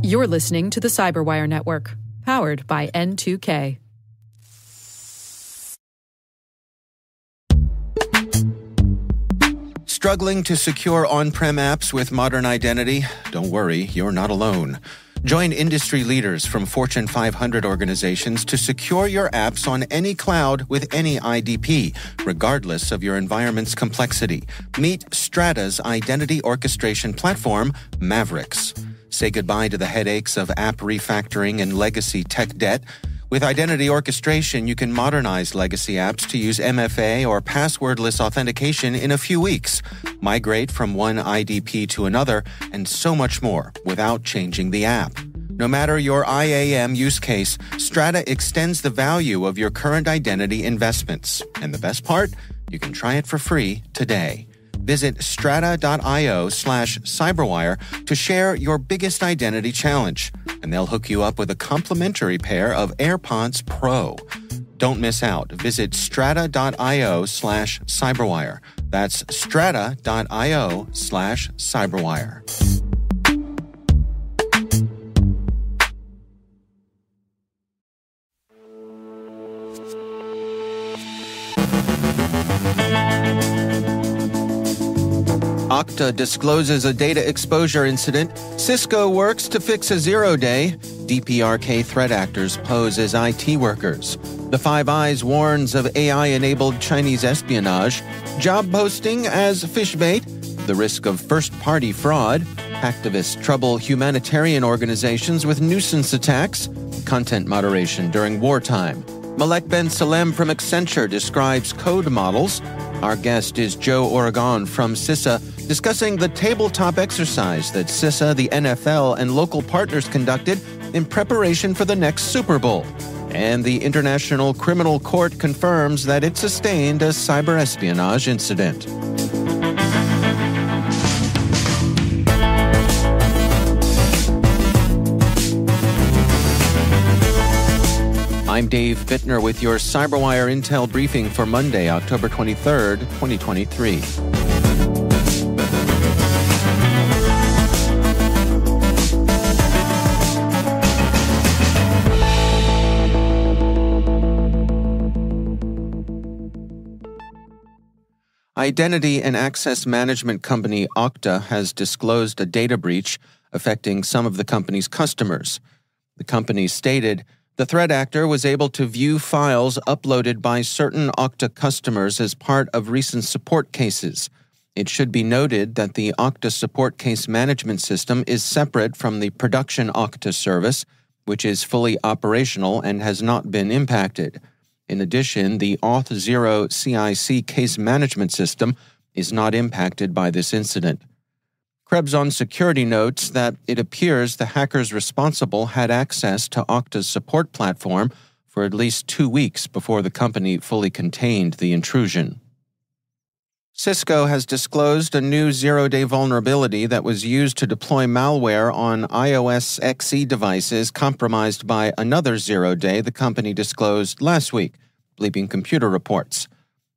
You're listening to the CyberWire Network, powered by N2K. Struggling to secure on-prem apps with modern identity? Don't worry, you're not alone. Join industry leaders from Fortune 500 organizations to secure your apps on any cloud with any IDP, regardless of your environment's complexity. Meet Strata's identity orchestration platform, Mavericks. Say goodbye to the headaches of app refactoring and legacy tech debt. With identity orchestration, you can modernize legacy apps to use MFA or passwordless authentication in a few weeks, migrate from one IDP to another, and so much more without changing the app. No matter your IAM use case, Strata extends the value of your current identity investments. And the best part? You can try it for free today. Visit strata.io/cyberwire to share your biggest identity challenge, and they'll hook you up with a complimentary pair of AirPods Pro. Don't miss out. Visit strata.io/cyberwire. That's strata.io/cyberwire. Okta discloses a data exposure incident. Cisco works to fix a zero-day. DPRK threat actors pose as IT workers. The Five Eyes warns of AI-enabled Chinese espionage. Job posting as phishbait. The risk of first-party fraud. Hacktivists trouble humanitarian organizations with nuisance attacks. Content moderation during wartime. Malek Salem from Accenture describes code models. Our guest is Joe Oregon from CISA, discussing the tabletop exercise that CISA, the NFL, and local partners conducted in preparation for the next Super Bowl. And the International Criminal Court confirms that it sustained a cyberespionage incident. I'm Dave Bittner with your CyberWire Intel briefing for Monday, October 23rd, 2023. Identity and access management company Okta has disclosed a data breach affecting some of the company's customers. The company stated, the threat actor was able to view files uploaded by certain Okta customers as part of recent support cases. It should be noted that the Okta support case management system is separate from the production Okta service, which is fully operational and has not been impacted. In addition, the Auth0 CIC case management system is not impacted by this incident. Krebs on Security notes that it appears the hackers responsible had access to Okta's support platform for at least 2 weeks before the company fully contained the intrusion. Cisco has disclosed a new zero-day vulnerability that was used to deploy malware on iOS XE devices compromised by another zero-day the company disclosed last week, BleepingComputer reports.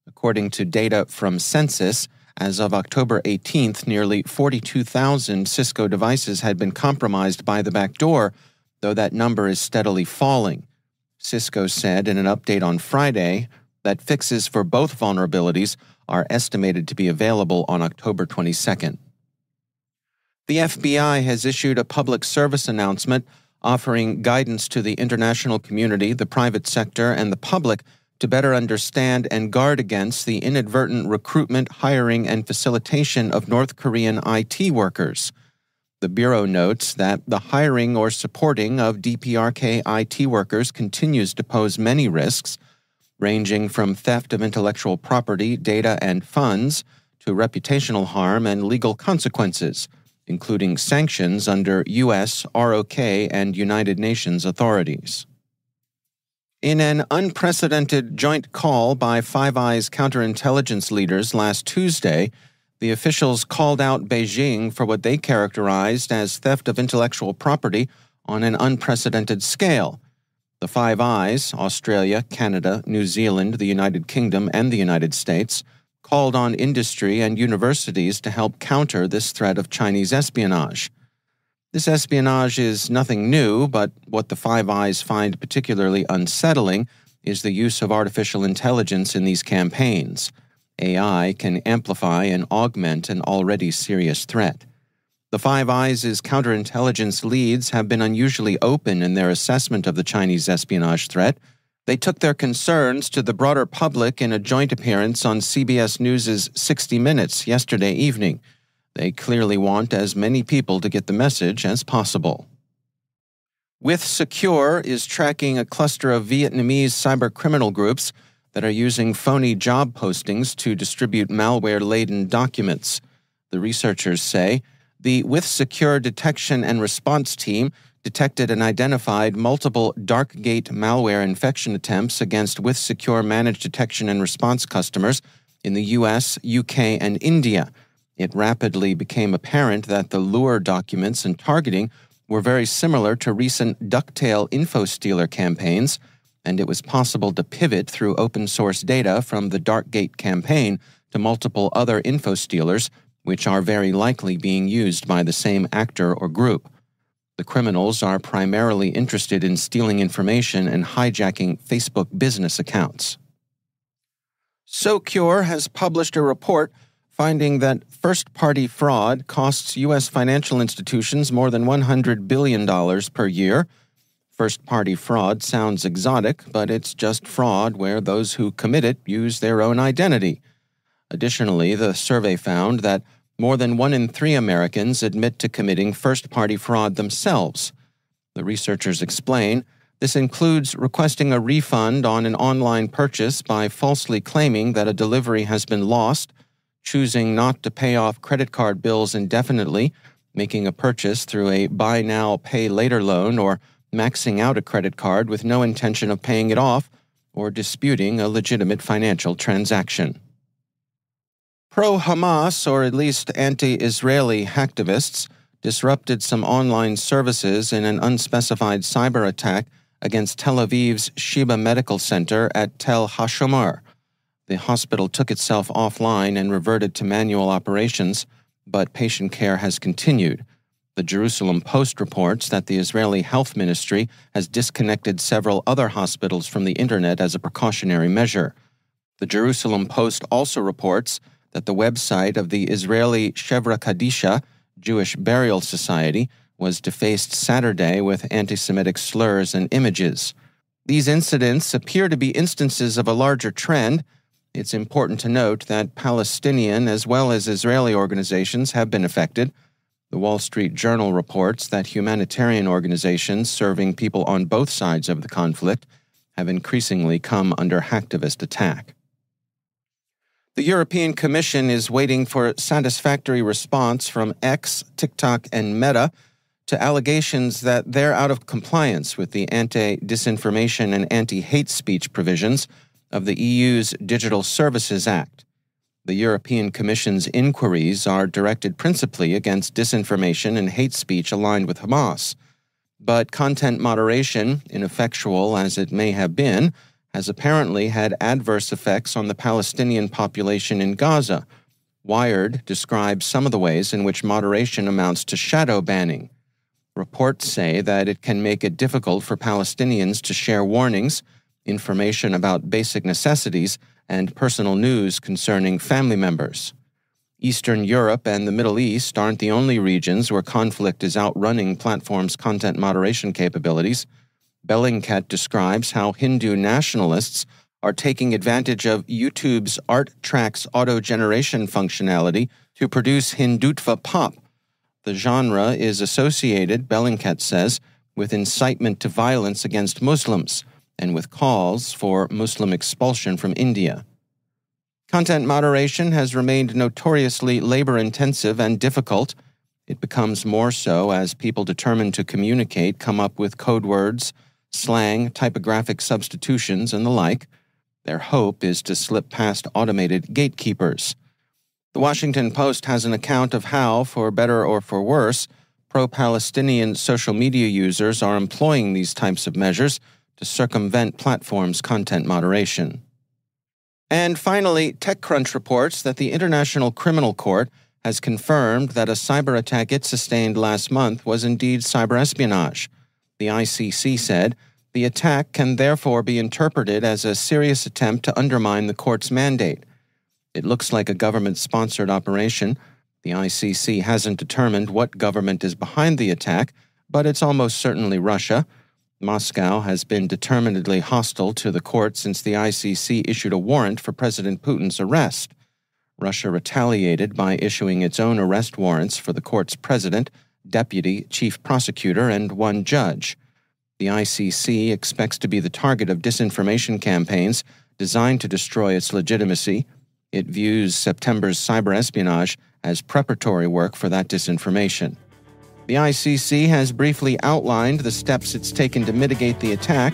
According to data from Census, as of October 18th, nearly 42,000 Cisco devices had been compromised by the backdoor, though that number is steadily falling. Cisco said in an update on Friday that fixes for both vulnerabilities are estimated to be available on October 22nd. The FBI has issued a public service announcement offering guidance to the international community, the private sector, and the public to better understand and guard against the inadvertent recruitment, hiring, and facilitation of North Korean IT workers. The Bureau notes that the hiring or supporting of DPRK IT workers continues to pose many risks, ranging from theft of intellectual property, data, and funds, to reputational harm and legal consequences, including sanctions under U.S., ROK, and United Nations authorities. In an unprecedented joint call by Five Eyes counterintelligence leaders last Tuesday, the officials called out Beijing for what they characterized as theft of intellectual property on an unprecedented scale. The Five Eyes, Australia, Canada, New Zealand, the United Kingdom, and the United States, called on industry and universities to help counter this threat of Chinese espionage. This espionage is nothing new, but what the Five Eyes find particularly unsettling is the use of artificial intelligence in these campaigns. AI can amplify and augment an already serious threat. The Five Eyes' counterintelligence leads have been unusually open in their assessment of the Chinese espionage threat. They took their concerns to the broader public in a joint appearance on CBS News' 60 Minutes yesterday evening. They clearly want as many people to get the message as possible. WithSecure is tracking a cluster of Vietnamese cybercriminal groups that are using phony job postings to distribute malware-laden documents. The researchers say the WithSecure detection and response team detected and identified multiple Darkgate malware infection attempts against WithSecure managed detection and response customers in the US, UK, and India. It rapidly became apparent that the lure documents and targeting were very similar to recent Ducktail info-stealer campaigns, and it was possible to pivot through open-source data from the Darkgate campaign to multiple other info-stealers, which are very likely being used by the same actor or group. The criminals are primarily interested in stealing information and hijacking Facebook business accounts. Socure has published a report finding that first-party fraud costs U.S. financial institutions more than $100 billion per year. First-party fraud sounds exotic, but it's just fraud where those who commit it use their own identity. Additionally, the survey found that more than 1 in 3 Americans admit to committing first-party fraud themselves. The researchers explain this includes requesting a refund on an online purchase by falsely claiming that a delivery has been lost, choosing not to pay off credit card bills indefinitely, making a purchase through a buy now, pay later loan, or maxing out a credit card with no intention of paying it off, or disputing a legitimate financial transaction. Pro-Hamas, or at least anti-Israeli hacktivists, disrupted some online services in an unspecified cyber attack against Tel Aviv's Sheba Medical Center at Tel HaShomer. The hospital took itself offline and reverted to manual operations, but patient care has continued. The Jerusalem Post reports that the Israeli Health Ministry has disconnected several other hospitals from the internet as a precautionary measure. The Jerusalem Post also reports that the website of the Israeli Shevra Kadisha, Jewish Burial Society, was defaced Saturday with anti-Semitic slurs and images. These incidents appear to be instances of a larger trend. It's important to note that Palestinian as well as Israeli organizations have been affected. The Wall Street Journal reports that humanitarian organizations serving people on both sides of the conflict have increasingly come under hacktivist attack. The European Commission is waiting for a satisfactory response from X, TikTok, and Meta to allegations that they're out of compliance with the anti-disinformation and anti-hate speech provisions of the EU's Digital Services Act. The European Commission's inquiries are directed principally against disinformation and hate speech aligned with Hamas, but content moderation, ineffectual as it may have been, has apparently had adverse effects on the Palestinian population in Gaza. Wired describes some of the ways in which moderation amounts to shadow banning. Reports say that it can make it difficult for Palestinians to share warnings, information about basic necessities, and personal news concerning family members. Eastern Europe and the Middle East aren't the only regions where conflict is outrunning platforms' content moderation capabilities. Bellingcat describes how Hindu nationalists are taking advantage of YouTube's Art Tracks auto-generation functionality to produce Hindutva pop. The genre is associated, Bellingcat says, with incitement to violence against Muslims and with calls for Muslim expulsion from India. Content moderation has remained notoriously labor-intensive and difficult. It becomes more so as people determined to communicate come up with code words, slang, typographic substitutions, and the like. Their hope is to slip past automated gatekeepers. The Washington Post has an account of how, for better or for worse, pro-Palestinian social media users are employing these types of measures to circumvent platforms' content moderation. And finally, TechCrunch reports that the International Criminal Court has confirmed that a cyber attack it sustained last month was indeed cyberespionage. The ICC said the attack can therefore be interpreted as a serious attempt to undermine the court's mandate. It looks like a government-sponsored operation. The ICC hasn't determined what government is behind the attack, but it's almost certainly Russia. Moscow has been determinedly hostile to the court since the ICC issued a warrant for President Putin's arrest. Russia retaliated by issuing its own arrest warrants for the court's president, deputy, chief prosecutor, and one judge. The ICC expects to be the target of disinformation campaigns designed to destroy its legitimacy. It views September's cyberespionage as preparatory work for that disinformation. The ICC has briefly outlined the steps it's taken to mitigate the attack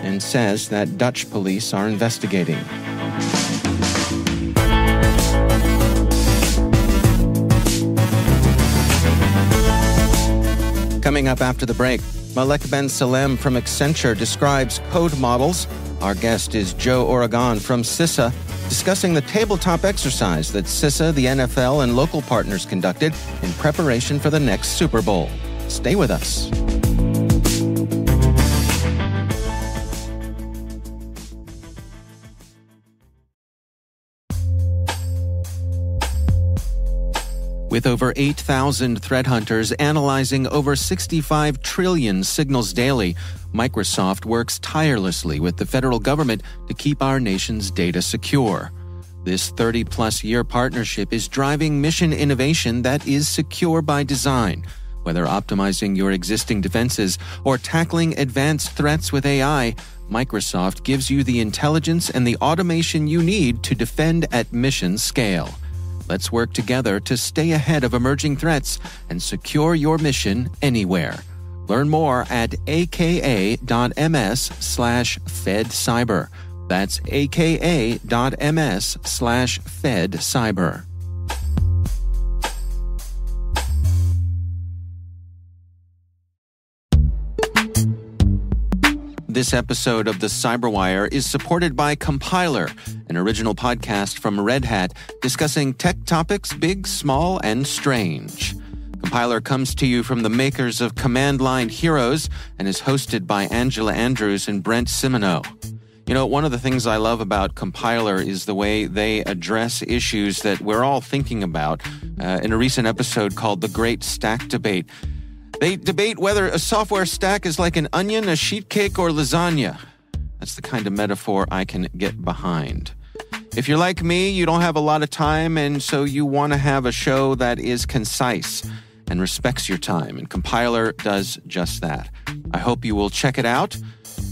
and says that Dutch police are investigating. Coming up after the break, Malek Ben Salem from Accenture describes code models. Our guest is Joe Oregon from CISA, discussing the tabletop exercise that CISA, the NFL, and local partners conducted in preparation for the next Super Bowl. Stay with us. With over 8,000 threat hunters analyzing over 65 trillion signals daily, Microsoft works tirelessly with the federal government to keep our nation's data secure. This 30-plus year partnership is driving mission innovation that is secure by design. Whether optimizing your existing defenses or tackling advanced threats with AI, Microsoft gives you the intelligence and the automation you need to defend at mission scale. Let's work together to stay ahead of emerging threats and secure your mission anywhere. Learn more at aka.ms/fedcyber. That's aka.ms/fedcyber. This episode of the CyberWire is supported by Compiler, an original podcast from Red Hat discussing tech topics big, small, and strange. Compiler comes to you from the makers of Command Line Heroes and is hosted by Angela Andrews and Brent Simoneau. You know, one of the things I love about Compiler is the way they address issues that we're all thinking about. In a recent episode called The Great Stack Debate, they debate whether a software stack is like an onion, a sheet cake, or lasagna. That's the kind of metaphor I can get behind. If you're like me, you don't have a lot of time, and so you want to have a show that is concise and respects your time, and Compiler does just that. I hope you will check it out.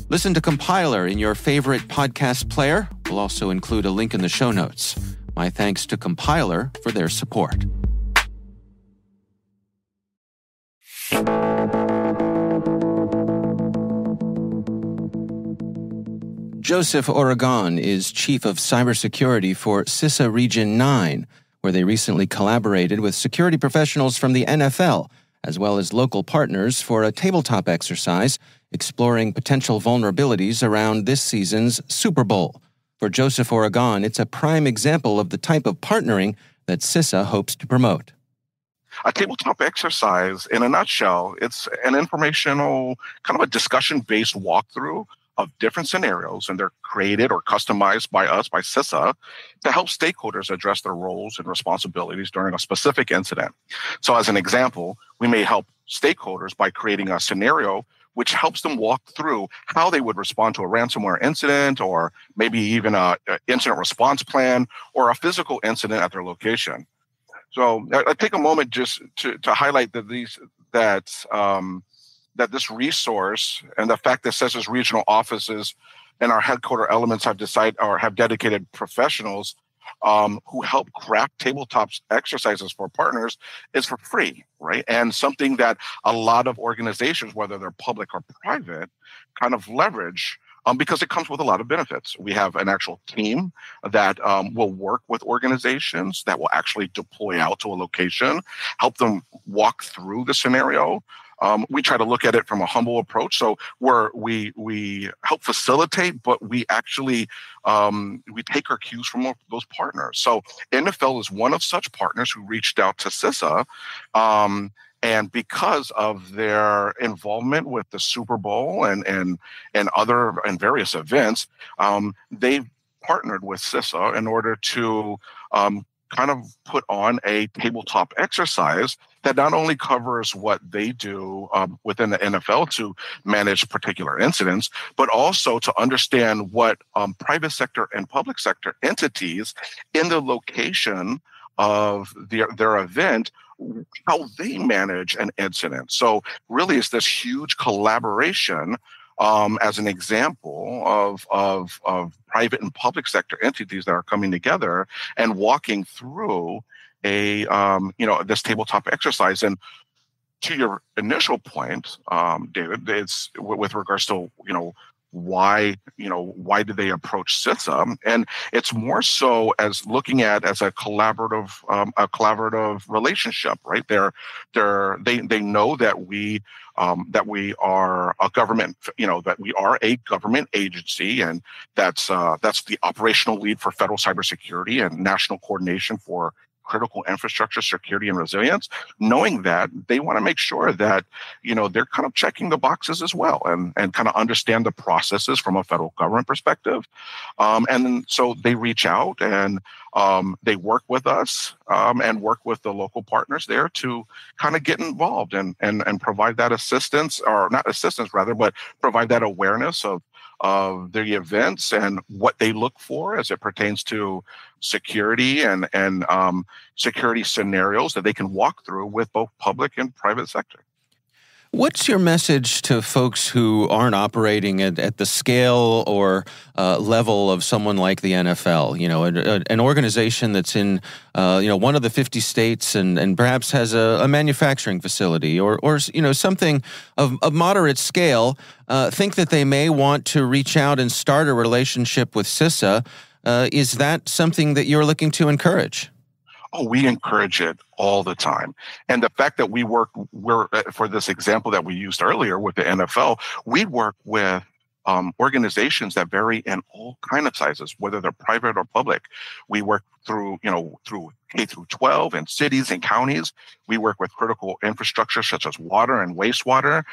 Listen to Compiler in your favorite podcast player. We'll also include a link in the show notes. My thanks to Compiler for their support. Joseph Oregon is Chief of Cybersecurity for CISA Region 9, where they recently collaborated with security professionals from the NFL, as well as local partners for a tabletop exercise exploring potential vulnerabilities around this season's Super Bowl. For Joseph Oregon, it's a prime example of the type of partnering that CISA hopes to promote. A tabletop exercise, in a nutshell, it's an informational, kind of a discussion-based walkthrough of different scenarios, and they're created or customized by us, by CISA, to help stakeholders address their roles and responsibilities during a specific incident. So as an example, we may help stakeholders by creating a scenario which helps them walk through how they would respond to a ransomware incident, or maybe even an incident response plan, or a physical incident at their location. So I take a moment just to highlight that that this resource and the fact that CISA's regional offices and our headquarter elements have dedicated professionals who help craft tabletop exercises for partners is for free, right? And something that a lot of organizations, whether they're public or private, kind of leverage because it comes with a lot of benefits. We have an actual team that will work with organizations that will actually deploy out to a location, help them walk through the scenario. We try to look at it from a humble approach. So we help facilitate, but we actually we take our cues from those partners. So NFL is one of such partners who reached out to CISA. And because of their involvement with the Super Bowl and various events, they've partnered with CISA in order to kind of put on a tabletop exercise that not only covers what they do within the NFL to manage particular incidents, but also to understand what private sector and public sector entities in the location of their event, how they manage an incident. So really it's this huge collaboration as an example of private and public sector entities that are coming together and walking through this tabletop exercise. And to your initial point, David, it's with regards to why did they approach CISA, and it's more so as looking at as a collaborative relationship, right? They know that we are a government, that we are a government agency, and that's the operational lead for federal cybersecurity and national coordination for critical infrastructure, security, and resilience. Knowing that, they want to make sure that, they're kind of checking the boxes as well and kind of understand the processes from a federal government perspective. And then so they reach out and they work with us and work with the local partners there to kind of get involved and provide that assistance, or not assistance rather, but provide that awareness of the events and what they look for as it pertains to security and security scenarios that they can walk through with both public and private sector. What's your message to folks who aren't operating at the scale or level of someone like the NFL? An organization that's in one of the 50 states and perhaps has a manufacturing facility or something of moderate scale. Think that they may want to reach out and start a relationship with CISA. Is that something that you're looking to encourage? Oh, we encourage it all the time. And the fact that we're for this example that we used earlier with the NFL, we work with organizations that vary in all kind of sizes, whether they're private or public. We work through K through 12 in cities and counties. We work with critical infrastructure such as water and wastewater.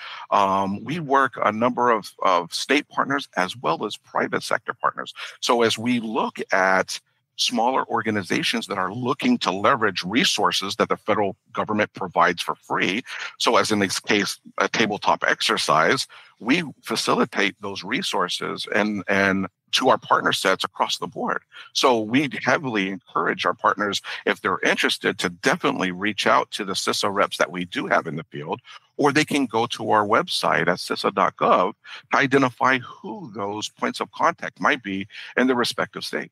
We work a number of state partners as well as private sector partners. So as we look at smaller organizations that are looking to leverage resources that the federal government provides for free. So as in this case, a tabletop exercise, we facilitate those resources and to our partner sets across the board. So we heavily encourage our partners, if they're interested, to definitely reach out to the CISA reps that we do have in the field, or they can go to our website at CISA.gov to identify who those points of contact might be in the respective state.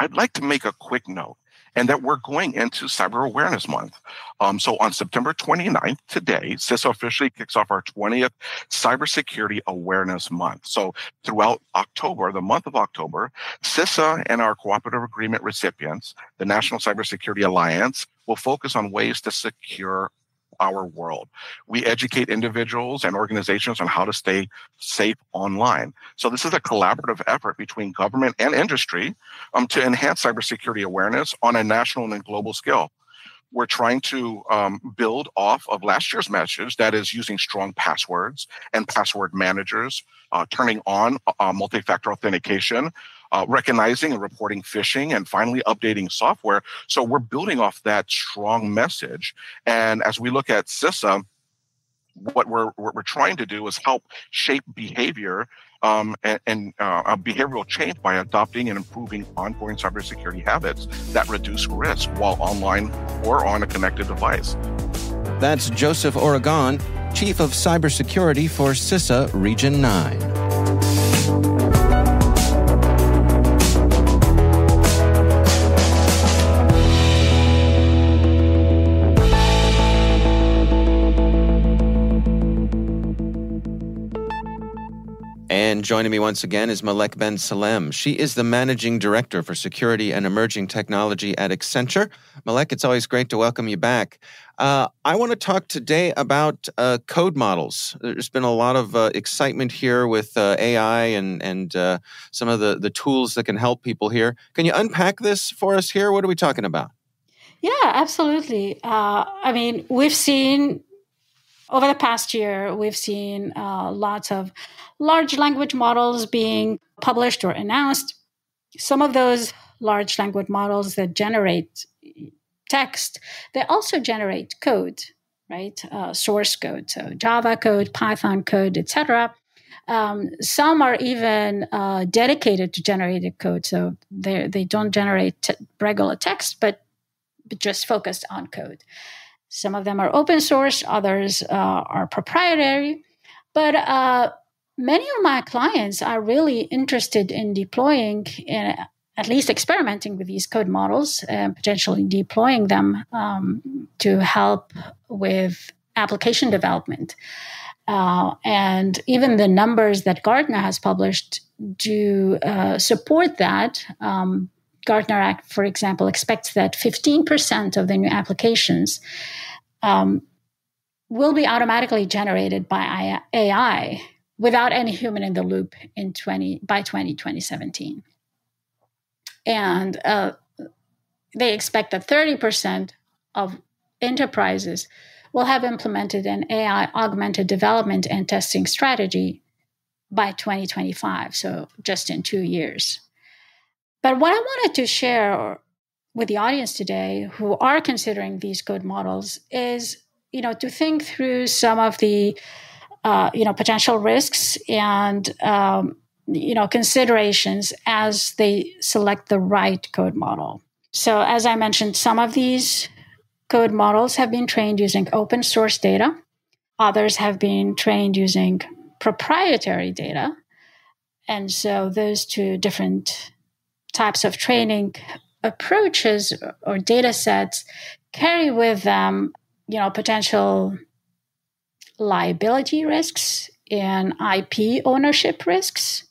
I'd like to make a quick note, and that we're going into Cyber Awareness Month. So on September 29th, today, CISA officially kicks off our 20th Cybersecurity Awareness Month. So throughout October, the month of October, CISA and our cooperative agreement recipients, the National Cybersecurity Alliance, will focus on ways to secure our world. We educate individuals and organizations on how to stay safe online. So this is a collaborative effort between government and industry to enhance cybersecurity awareness on a national and global scale. We're trying to build off of last year's message, that is using strong passwords and password managers, turning on multi-factor authentication, recognizing and reporting phishing, and finally updating software. So we're building off that strong message. And as we look at CISA, what we're trying to do is help shape behavior and behavioral change by adopting and improving ongoing cybersecurity habits that reduce risk while online or on a connected device. That's Joseph Oregon, Chief of Cybersecurity for CISA Region 9. And joining me once again is Malek Ben Salem. She is the Managing Director for Security and Emerging Technology at Accenture. Malek, it's always great to welcome you back. I want to talk today about code models. There's been a lot of excitement here with AI and some of the tools that can help people here. Can you unpack this for us here? What are we talking about? Yeah, absolutely. We've seen over the past year, we've seen lots of large language models being published or announced. Some of those large language models that generate text, they also generate code, right? Source code, so Java code, Python code, etc. Some are even dedicated to generated code, so they don't generate regular text, but just focused on code. Some of them are open source, others are proprietary. But many of my clients are really interested in deploying, at least experimenting with these code models, and potentially deploying them to help with application development. And even the numbers that Gartner has published do support that. Gartner, for example, expects that 15% of the new applications will be automatically generated by AI without any human in the loop by 2017. And they expect that 30% of enterprises will have implemented an AI-augmented development and testing strategy by 2025, so just in 2 years. But what I wanted to share with the audience today who are considering these code models is, to think through some of the, potential risks and, considerations as they select the right code model. So as I mentioned, some of these code models have been trained using open source data. Others have been trained using proprietary data. And so those two different types of training approaches or data sets carry with them, potential liability risks and IP ownership risks.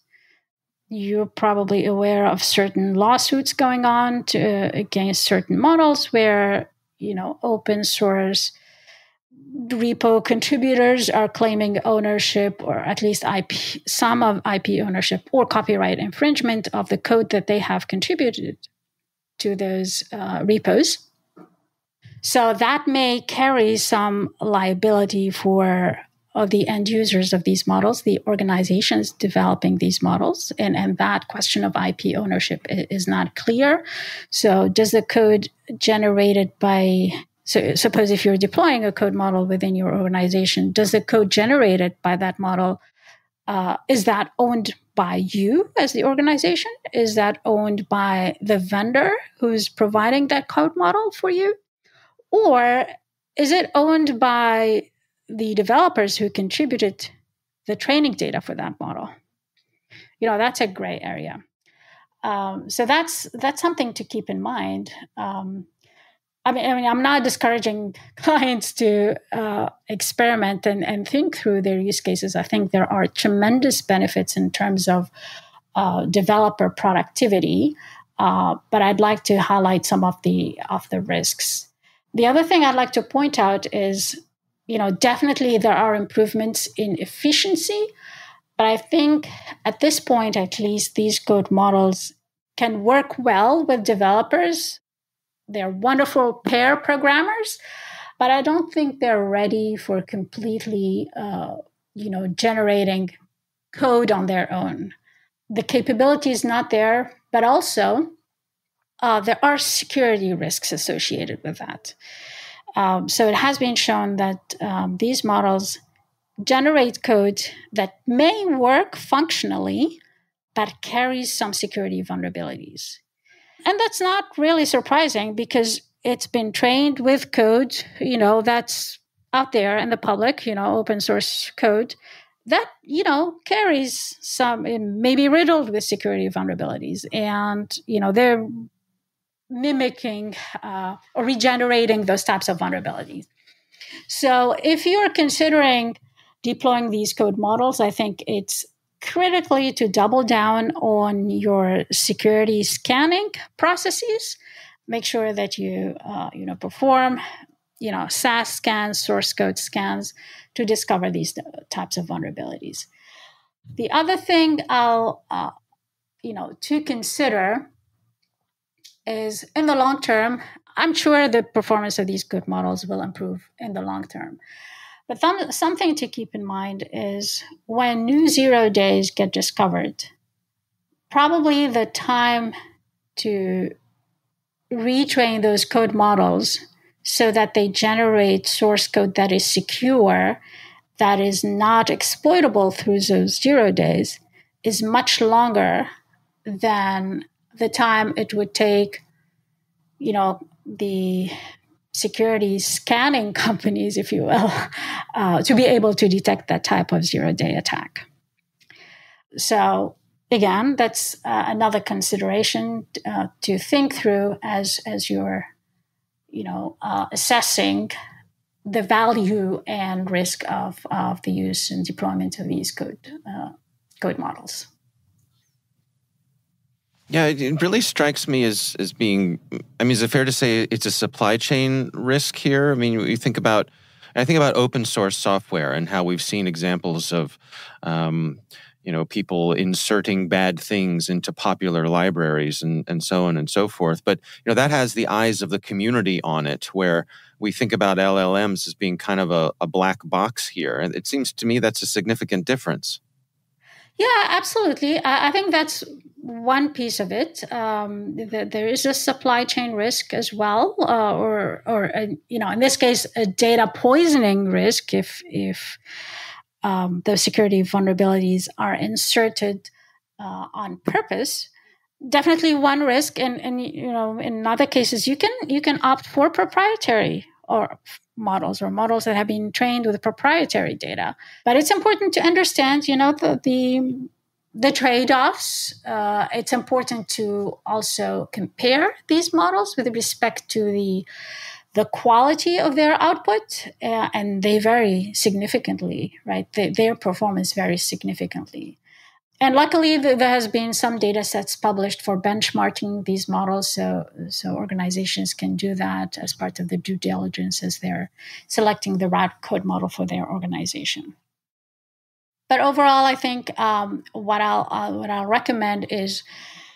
You're probably aware of certain lawsuits going on against certain models where, open source repo contributors are claiming ownership, or at least some of IP ownership or copyright infringement of the code that they have contributed to those repos. So that may carry some liability for the end users of these models, the organizations developing these models, and that question of IP ownership is not clear. So does the code generated So suppose if you're deploying a code model within your organization, does the code generated by that model, is that owned by you as the organization? Is that owned by the vendor who's providing that code model for you? Or is it owned by the developers who contributed the training data for that model? That's a gray area. So that's something to keep in mind. I'm not discouraging clients to experiment and think through their use cases. I think there are tremendous benefits in terms of developer productivity, but I'd like to highlight some of the risks. The other thing I'd like to point out is, definitely there are improvements in efficiency, but I think at this point, at least, these code models can work well with developers. They're wonderful pair programmers, but I don't think they're ready for completely, generating code on their own. The capability is not there, but also there are security risks associated with that. So it has been shown that these models generate code that may work functionally, but carries some security vulnerabilities. And that's not really surprising because it's been trained with code, that's out there in the public, open source code that, carries some, maybe riddled with security vulnerabilities. And, they're mimicking or regenerating those types of vulnerabilities. So if you're considering deploying these code models, I think it's critically to double down on your security scanning processes. Make sure that you perform SAS scans, source code scans to discover these types of vulnerabilities. The other thing I'll to consider is, in the long term, I'm sure the performance of these code models will improve in the long term. But something to keep in mind is when new 0 days get discovered, probably the time to retrain those code models so that they generate source code that is secure, that is not exploitable through those 0 days, is much longer than the time it would take, the security scanning companies, if you will, to be able to detect that type of 0-day attack. So again, that's another consideration to think through as you're, assessing the value and risk of the use and deployment of these code models. Yeah, it really strikes me as being, is it fair to say it's a supply chain risk here? I mean, I think about open source software and how we've seen examples of, people inserting bad things into popular libraries and so on and so forth. But, that has the eyes of the community on it, where we think about LLMs as being kind of a black box here. And it seems to me that's a significant difference. Yeah, absolutely. I think that's one piece of it. There is a supply chain risk as well, or in this case, a data poisoning risk if those security vulnerabilities are inserted on purpose. Definitely one risk, and in other cases, you can opt for proprietary or models that have been trained with proprietary data. But it's important to understand, the trade-offs. It's important to also compare these models with respect to the quality of their output, and they vary significantly, right? Their performance varies significantly. And luckily, there has been some data sets published for benchmarking these models, so organizations can do that as part of the due diligence as they're selecting the right code model for their organization. But overall, I think what I'll recommend is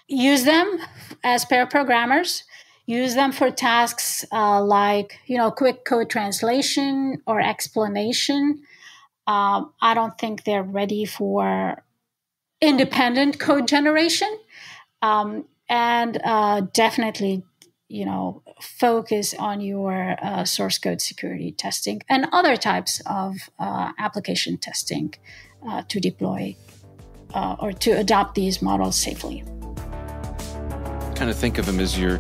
use them as pair programmers. Use them for tasks like quick code translation or explanation. I don't think they're ready for independent code generation, and definitely, focus on your source code security testing and other types of application testing to deploy or to adopt these models safely. Kind of think of him as your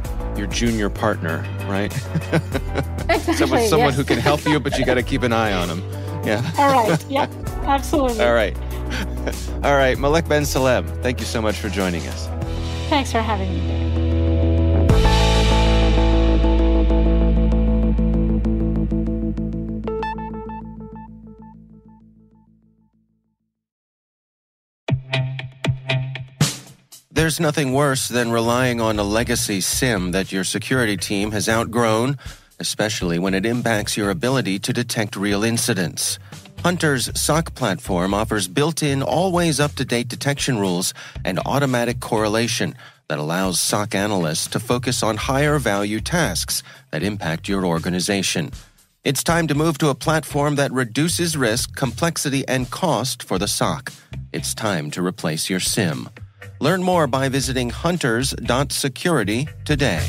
junior partner, right? Exactly. Someone yes. who can help you, but you got to keep an eye on him. Yeah. All right. Yeah. Absolutely. All right. All right. Malek Ben Salem, thank you so much for joining us. Thanks for having me. There's nothing worse than relying on a legacy SIM that your security team has outgrown, especially when it impacts your ability to detect real incidents. Hunter's SOC platform offers built-in, always up-to-date detection rules and automatic correlation that allows SOC analysts to focus on higher-value tasks that impact your organization. It's time to move to a platform that reduces risk, complexity, and cost for the SOC. It's time to replace your SIM. Learn more by visiting hunters.security today.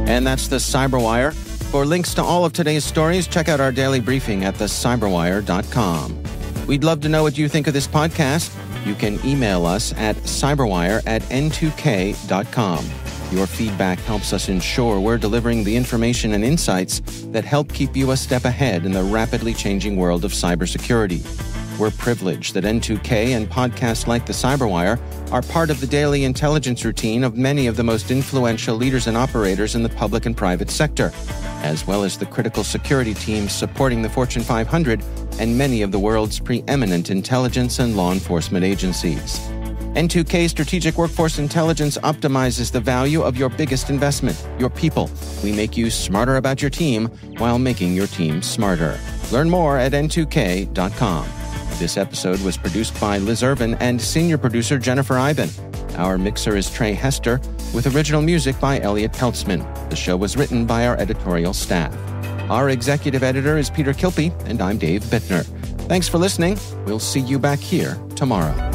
And that's the CyberWire. For links to all of today's stories, check out our daily briefing at thecyberwire.com. We'd love to know what you think of this podcast. You can email us at cyberwire@n2k.com. Your feedback helps us ensure we're delivering the information and insights that help keep you a step ahead in the rapidly changing world of cybersecurity. We're privileged that N2K and podcasts like the CyberWire are part of the daily intelligence routine of many of the most influential leaders and operators in the public and private sector, as well as the critical security teams supporting the Fortune 500 and many of the world's preeminent intelligence and law enforcement agencies. N2K Strategic Workforce Intelligence optimizes the value of your biggest investment, your people. We make you smarter about your team while making your team smarter. Learn more at n2k.com. This episode was produced by Liz Irvin and senior producer Jennifer Iben. Our mixer is Trey Hester, with original music by Elliot Peltzman. The show was written by our editorial staff. Our executive editor is Peter Kilpie, and I'm Dave Bittner. Thanks for listening. We'll see you back here tomorrow.